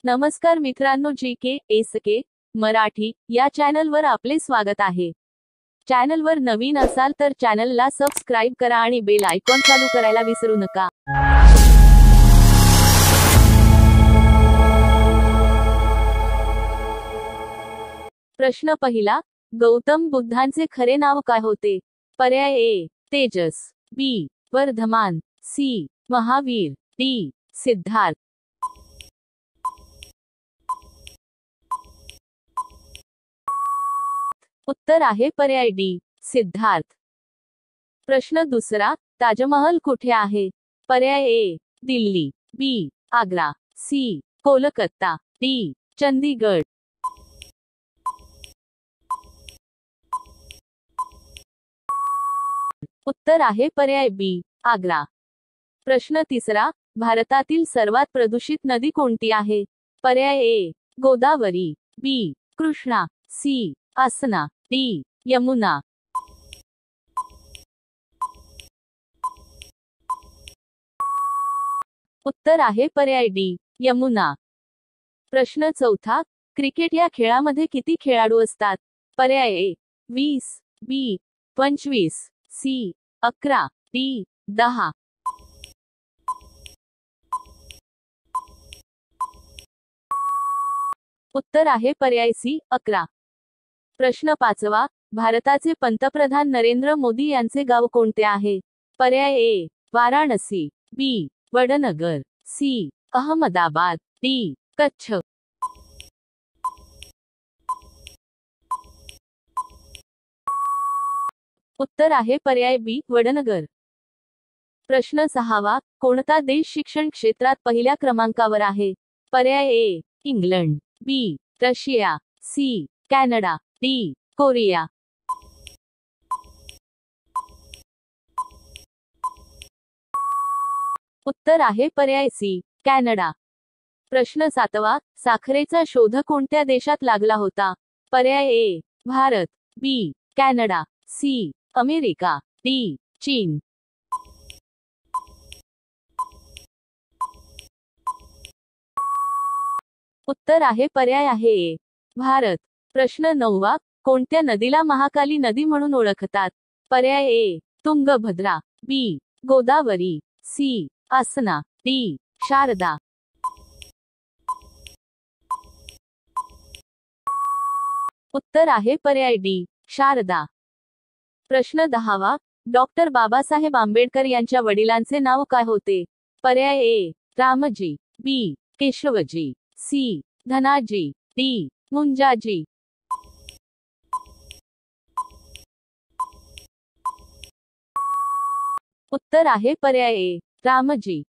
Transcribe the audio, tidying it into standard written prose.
नमस्कार मित्रांनो, GK मराठी या चॅनलवर आपले स्वागत आहे. चॅनलवर नवीन असाल तर चॅनलला सबस्क्राईब करा आणि बेल आयकॉन चालू करायला विसरू नका. प्रश्न पहिला, गौतम बुद्धांचे खरे नाव काय होते? पर्याय ए तेजस, बी वर्धमान, सी महावीर, डी सिद्धार्थ. उत्तर आहे पर्याय डी सिद्धार्थ. प्रश्न दुसरा, ताजमहल कुठे आहे? पर्याय ए दिल्ली, बी आग्रा, सी कोलकाता, डी चंदीगड. उत्तर आहे पर्याय बी आग्रा. प्रश्न तिसरा, भारतातील सर्वात प्रदूषित नदी कोणती आहे? पर्याय ए गोदावरी, बी कृष्णा, सी आसना, डी यमुना. उत्तर आहे पर्याय डी यमुना. प्रश्न चौथा, क्रिकेट या खेळामध्ये किती खेळाडू असतात? पर्याय ए 20, बी 25, सी 11, डी 10. उत्तर आहे पर्याय सी 11. प्रश्न पाचवा, भारताचे पंतप्रधान नरेंद्र मोदी यांचे गाव कोणते आहे? पर्याय ए वाराणसी, बी वडनगर, सी अहमदाबाद, डी कच्छ. उत्तर आहे पर्याय बी वडनगर. प्रश्न सहावा, कोणता देश शिक्षण क्षेत्रात पहिल्या क्रमांकावर आहे? पर्याय A England, B Russia, C Canada, D Korea. उत्तर आहे पर्याय सी कॅनडा. प्रश्न सातवा, साखरेचा शोध कोणत्या देशात लागला होता? पर्याय ए भारत, बी कॅनडा, सी अमेरिका, डी चीन. उत्तर आहे पर्याय आहे ए भारत. प्रश्न नववा, कोणत्या नदीला महाकाली नदी म्हणून ओळखतात? पर्याय ए तुंगभद्रा, बी गोदावरी, सी आसना, डी शारदा. उत्तर आहे पर्याय डी शारदा. प्रश्न दहावा, डॉक्टर बाबासाहेब आंबेडकर यांच्या वडिलांचे नाव काय होते? पर्याय ए रामजी, बी केशवजी, सी धनाजी, डी मुंजाजी. उत्तर आहे पर्याय ए रामजी.